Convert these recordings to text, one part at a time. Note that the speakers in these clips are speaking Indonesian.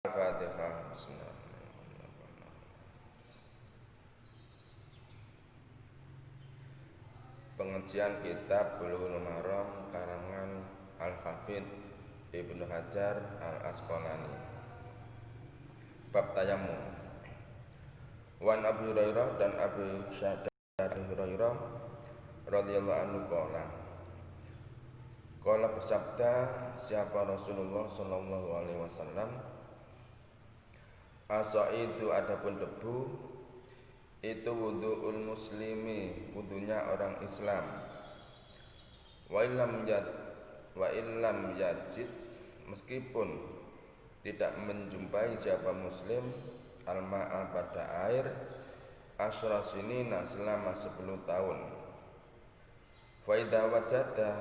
Al-Fatihah. Pengajian kitab Bulughul Maram karangan Al-Hafidz Ibnu Hajar Al-Asqalani. Bab tayammum. Wan Abu Hurairah dan Abu Hurairah radhiyallahu anhu qala bersabda siapa Rasulullah sallallahu alaihi wasallam, asaidu adapun debu itu wudu'ul muslimi, wudunya orang Islam. Wa illam yajid, meskipun tidak menjumpai siapa muslim al-ma'a pada air asyra sinina selama 10 tahun. Fa idza wajada,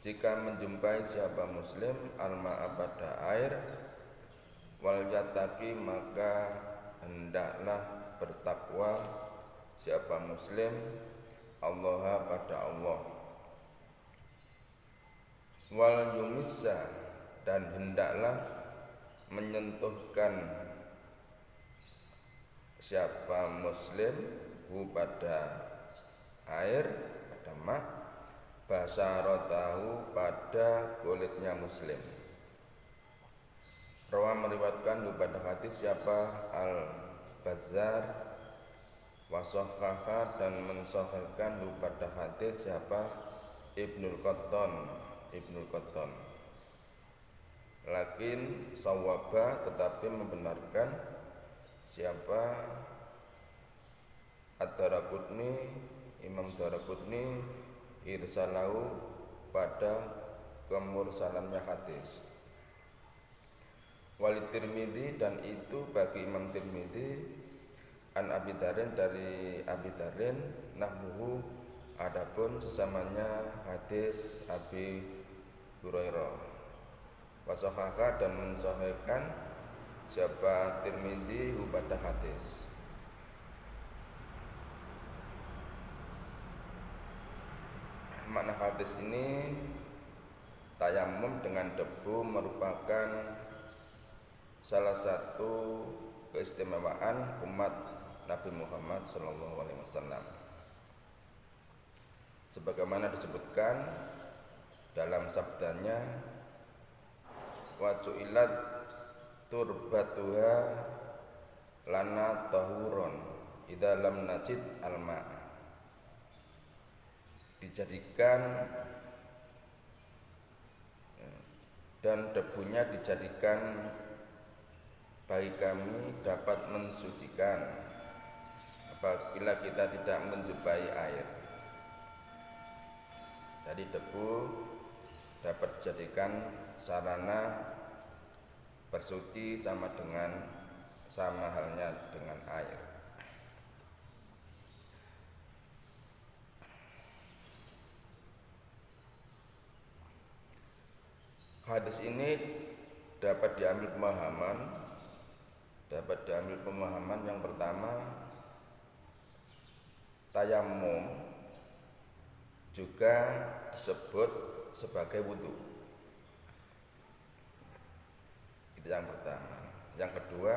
jika menjumpai siapa muslim al-ma'a pada air wal yataqi, maka hendaklah bertakwa siapa muslim Allah pada Allah. Wal yumissa, dan hendaklah menyentuhkan siapa muslim pada air, pada ma' basaratahu, pada kulitnya muslim. Rawa meriwayatkan pada hadis siapa Al-Bazzar, wasahhaha, dan mensahihkan pada hadis siapa Ibnul Qattan. Lakin sawaba, tetapi membenarkan siapa Ad-Daraqutni, Imam Daraqutni, irsalahu, pada kemursalannya hadis. Walid Tirmidzi, dan itu bagi Imam Tirmidzi, an Abi Darin, dari Abi Darin, nahmuhu, adapun sesamanya hadis Abi Hurairah. Wasahhaha, dan mensahihkan siapa Tirmidzi pada hadis. Makna hadis ini, tayammum dengan debu merupakan salah satu keistimewaan umat Nabi Muhammad SAW, sebagaimana disebutkan dalam sabdanya, wa ju'ilat turbatuha lana tahuron idza lam najid alma, dijadikan dan debunya dijadikan bagi kami dapat mensucikan apabila kita tidak menjumpai air. Jadi debu dapat dijadikan sarana bersuci sama halnya dengan air. Hadis ini dapat diambil pemahaman yang pertama, tayammum juga disebut sebagai wudu. Itu yang pertama. Yang kedua,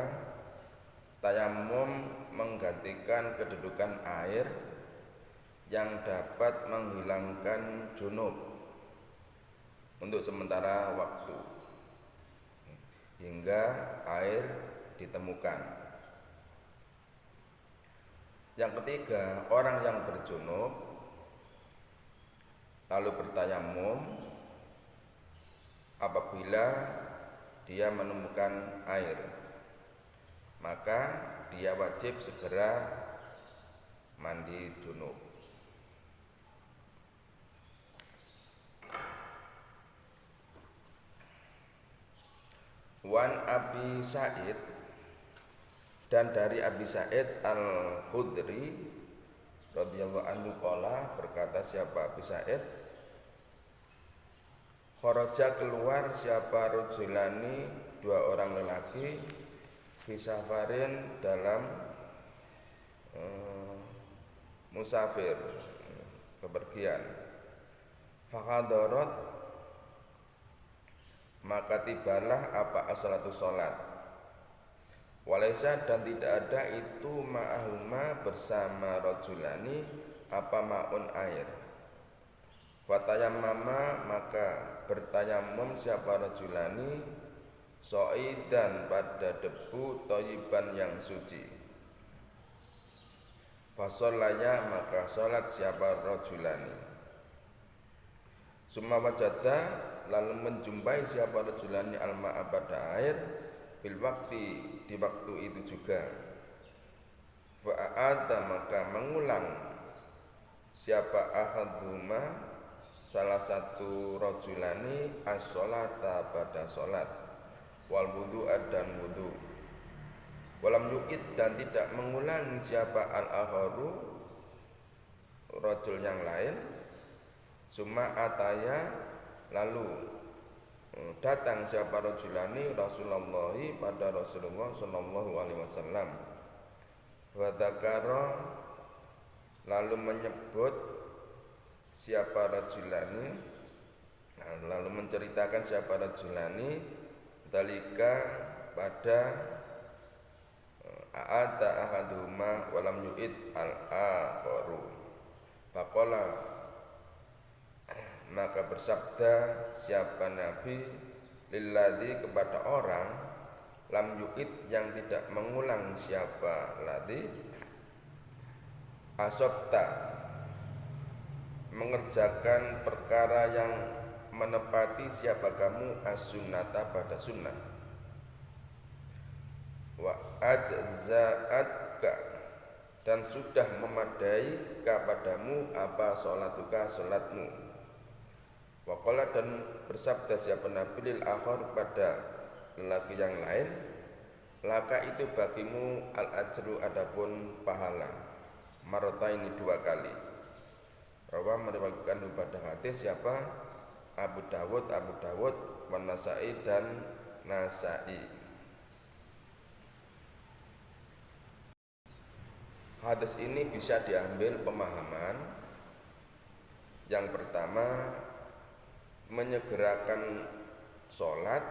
tayammum menggantikan kedudukan air yang dapat menghilangkan junub untuk sementara waktu hingga air ditemukan. Yang ketiga, orang yang berjunub lalu bertayammum apabila dia menemukan air, maka dia wajib segera mandi junub. Wan Abi Sa'id, dan dari Abi Sa'id Al-Khudri radhiyallahu anhu qala, berkata siapa Abi Sa'id, kharaja, keluar siapa rajulani, dua orang lelaki, fi safarin, dalam musafir, bepergian. Fahadarat, maka tibalah apa as-salatu salat. Walaisa dan tidak ada itu ma'ahuma bersama rajulani apa ma'un air. Fatayammama maka bertayamum siapa rajulani so'idan pada debu thayyiban yang suci. Fasallaya maka salat siapa rajulani. Summa wajada lalu menjumpai siapa rajulani al-ma'a pada air fil waktu di waktu itu juga. Fa'ada maka mengulang siapa ahaduma salah satu rajulani as-sholata pada salat wal wudu'a dan wudu. Walam yu'id dan tidak mengulangi siapa al-akharu rajul yang lain. Summa ataya lalu datang siapa rajulani Rasulullah pada Rasulullah sallallahu alaihi wasallam. Wa dzakara lalu menyebut siapa rajulani, lalu menceritakan siapa rajulani dalika pada a'ata ahaduhuma walam yu'id al-akharu. Faqala maka bersabda siapa Nabi lilladzi kepada orang lam yu'id yang tidak mengulang siapa ladzi asobta mengerjakan perkara yang menepati siapa kamu as-sunnata pada sunnah wa ajza'atka dan sudah memadai kepadamu apa sholatuka sholatmu. Waqala dan bersabda siapa Nabi lil akhar pada lelaki yang lain laka itu bagimu al ajru adapun pahala marota ini 2 kali. Rawa meriwayatkan pada hadis siapa Abu Dawud wan Nasai dan Nasai. Hadis ini bisa diambil pemahaman yang pertama, menyegerakan sholat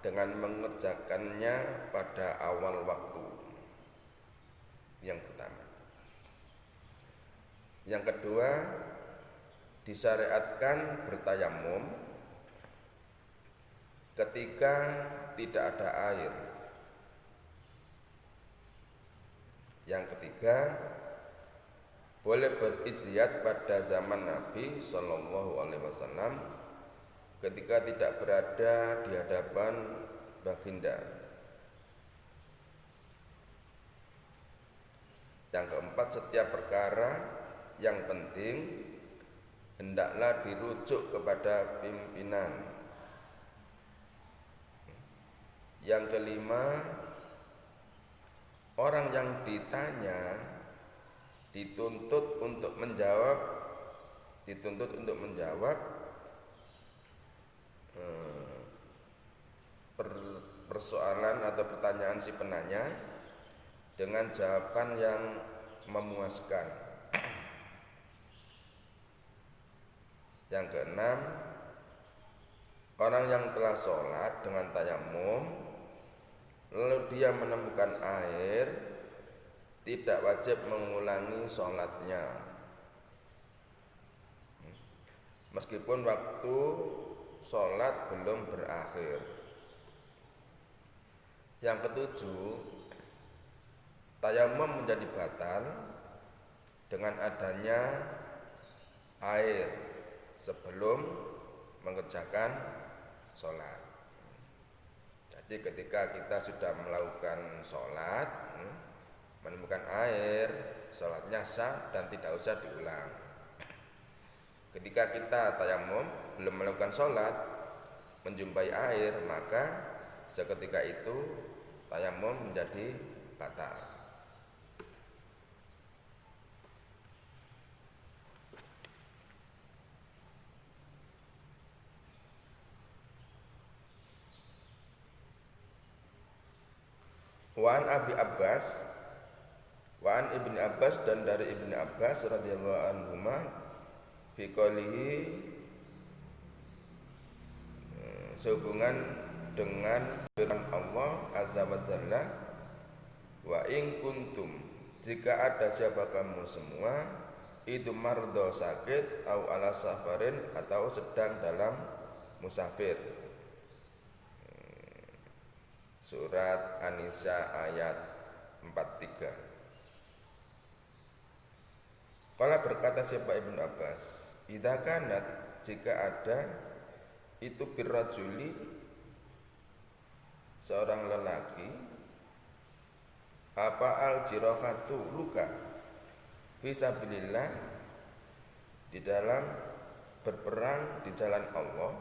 dengan mengerjakannya pada awal waktu. Yang pertama. Yang kedua, disyariatkan bertayamum ketika tidak ada air. Yang ketiga, boleh berijtihad pada zaman Nabi Shallallahu Alaihi Wasallam ketika tidak berada di hadapan baginda. Yang keempat, setiap perkara yang penting hendaklah dirujuk kepada pimpinan. Yang kelima, orang yang ditanya dituntut untuk menjawab persoalan atau pertanyaan si penanya dengan jawaban yang memuaskan. Yang keenam, orang yang telah sholat dengan tayamum lalu dia menemukan air, tidak wajib mengulangi sholatnya meskipun waktu sholat belum berakhir. Yang ketujuh, tayamum menjadi batal dengan adanya air sebelum mengerjakan sholat. Jadi ketika kita sudah melakukan sholat, menemukan air, sholatnya sah dan tidak usah diulang. Ketika kita tayamum belum melakukan sholat, menjumpai air, maka seketika itu tayamum menjadi batal. Wan Abi Abbas, Wan Ibni Abbas dan dari Ibni Abbas radhiyallahu anhuma fi qoulihi sehubungan dengan firman Allah Azza wa Jalla, wa in kuntum, jika ada siapa kamu semua itu mardo sakit au ala safarin, atau sedang dalam musafir. Surat An-Nisa ayat 43. Qala berkata siapa Ibnu Abbas, idza kanat, jika ada itu birrajuli, seorang lelaki, apa al jirahatu, luka, fisabilillah, di dalam berperang di jalan Allah,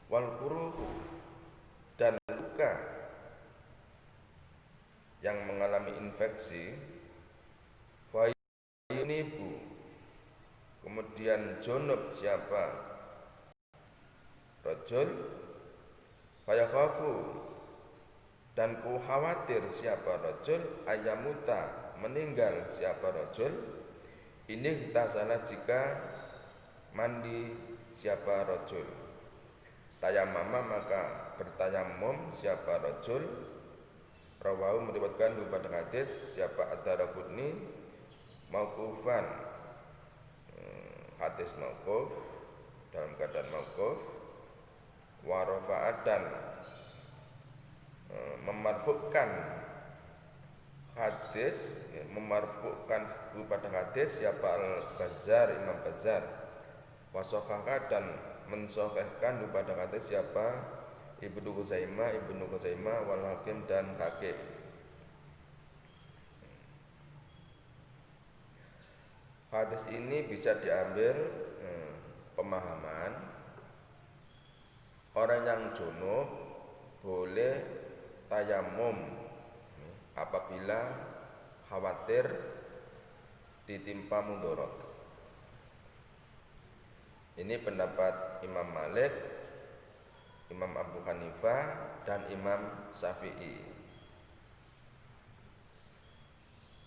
wal kuruhu, dan luka yang mengalami infeksi, fayunibu, kemudian junub siapa rajul, fayakhafu, dan ku khawatir siapa rajul, ayamuta, meninggal siapa rajul, ini tasalah, jika mandi siapa rajul, tayamama, maka bertayamum siapa rajul, rawahu, meriwayatkan pada hadis siapa ad-Daraqutni mauqufan, hadis mauquf, dalam keadaan mauquf, wa rafa'at, dan memarfu'kan hadis, memarfu'kan pada hadis siapa al-Bazzar, Imam Bazzar, wa sahhaha, dan mensahihkan pada hadis siapa Ibnu Khuzaimah wal Hakim, dan Hakim. Hadis ini bisa diambil pemahaman orang yang junub boleh tayamum apabila khawatir ditimpa mudorot. Ini pendapat Imam Malik, Imam Abu Hanifah, dan Imam Syafi'i.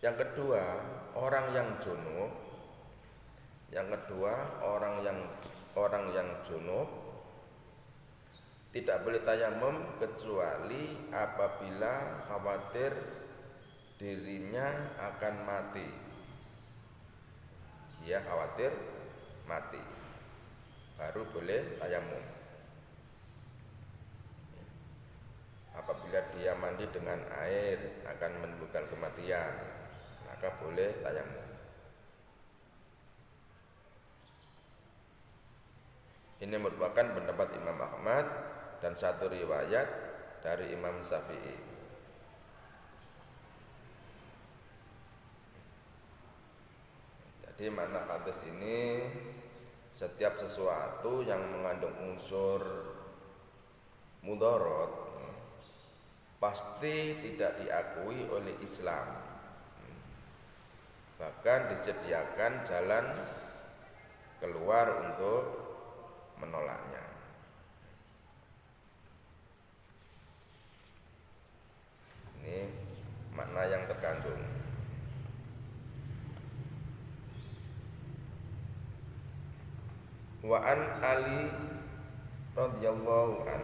Yang kedua, orang yang junub. Yang kedua, orang yang junub tidak boleh tayamum kecuali apabila khawatir dirinya akan mati. Dia khawatir mati, baru boleh tayamum. Apabila dia mandi dengan air akan menimbulkan kematian, maka boleh tayamum. Ini merupakan pendapat Imam Ahmad dan satu riwayat dari Imam Syafi'i. Jadi makna hadis ini, setiap sesuatu yang mengandung unsur mudorot pasti tidak diakui oleh Islam. Bahkan disediakan jalan keluar untuk menolaknya. Ini makna yang terkandung. Wa an Ali radhiyallahu an,